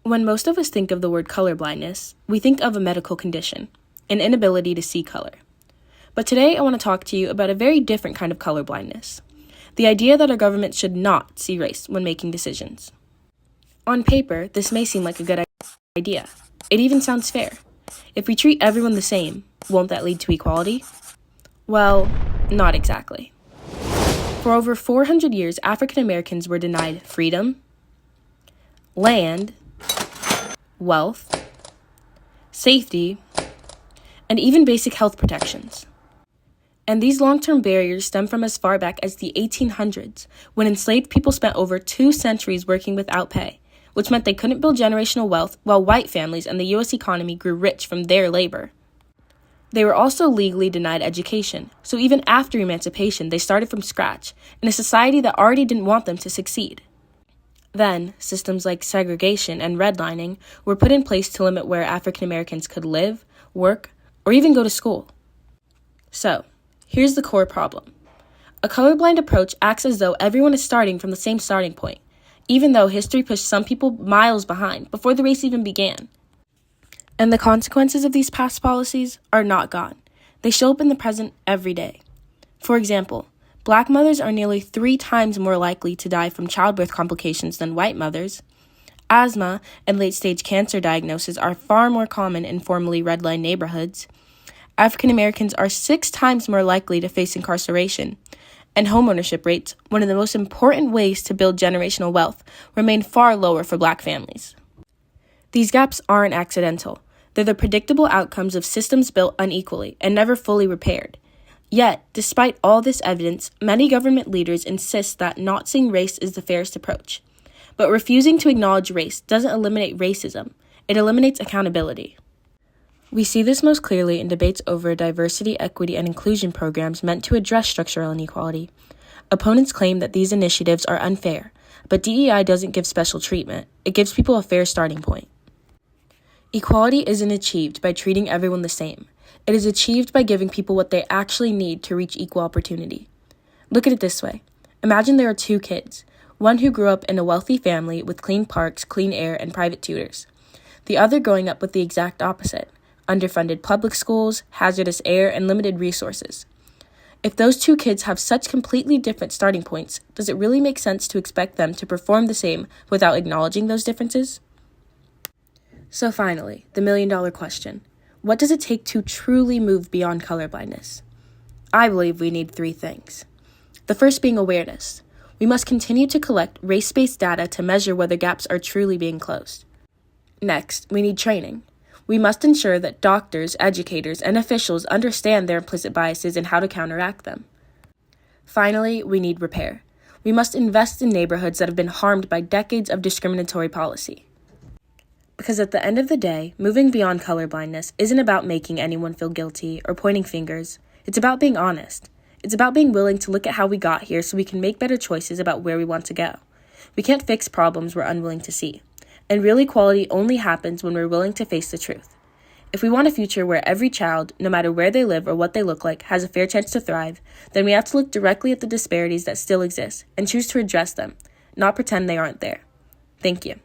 When most of us think of the word colorblindness, we think of a medical condition, an inability to see color. But today I want to talk to you about a very different kind of colorblindness, the idea that our government should not see race when making decisions. On paper, this may seem like a good idea. It even sounds fair. If we treat everyone the same, won't that lead to equality? Well, not exactly. For over 400 years, African Americans were denied freedom, land, wealth, safety, and even basic health protections. And these long-term barriers stem from as far back as the 1800s, when enslaved people spent over 2 centuries working without pay, which meant they couldn't build generational wealth while white families and the U.S. economy grew rich from their labor. They were also legally denied education, so even after emancipation, they started from scratch in a society that already didn't want them to succeed. Then, systems like segregation and redlining were put in place to limit where African Americans could live, work, or even go to school. So, here's the core problem. A colorblind approach acts as though everyone is starting from the same starting point, even though history pushed some people miles behind before the race even began. And the consequences of these past policies are not gone. They show up in the present every day. For example, Black mothers are nearly 3 times more likely to die from childbirth complications than white mothers. Asthma and late-stage cancer diagnoses are far more common in formerly red-line neighborhoods. African Americans are 6 times more likely to face incarceration. And homeownership rates, one of the most important ways to build generational wealth, remain far lower for Black families. These gaps aren't accidental. They're the predictable outcomes of systems built unequally and never fully repaired. Yet, despite all this evidence, many government leaders insist that not seeing race is the fairest approach. But refusing to acknowledge race doesn't eliminate racism. It eliminates accountability. We see this most clearly in debates over diversity, equity, and inclusion programs meant to address structural inequality. Opponents claim that these initiatives are unfair, but DEI doesn't give special treatment. It gives people a fair starting point. Equality isn't achieved by treating everyone the same. It is achieved by giving people what they actually need to reach equal opportunity. Look at it this way. Imagine there are 2 kids, one who grew up in a wealthy family with clean parks, clean air, and private tutors. The other growing up with the exact opposite, underfunded public schools, hazardous air, and limited resources. If those 2 kids have such completely different starting points, does it really make sense to expect them to perform the same without acknowledging those differences? So finally, the million-dollar question. What does it take to truly move beyond colorblindness? I believe we need 3 things. The first being awareness. We must continue to collect race-based data to measure whether gaps are truly being closed. Next, we need training. We must ensure that doctors, educators, and officials understand their implicit biases and how to counteract them. Finally, we need repair. We must invest in neighborhoods that have been harmed by decades of discriminatory policy. Because at the end of the day, moving beyond colorblindness isn't about making anyone feel guilty or pointing fingers. It's about being honest. It's about being willing to look at how we got here so we can make better choices about where we want to go. We can't fix problems we're unwilling to see. And real equality only happens when we're willing to face the truth. If we want a future where every child, no matter where they live or what they look like, has a fair chance to thrive, then we have to look directly at the disparities that still exist and choose to address them, not pretend they aren't there. Thank you.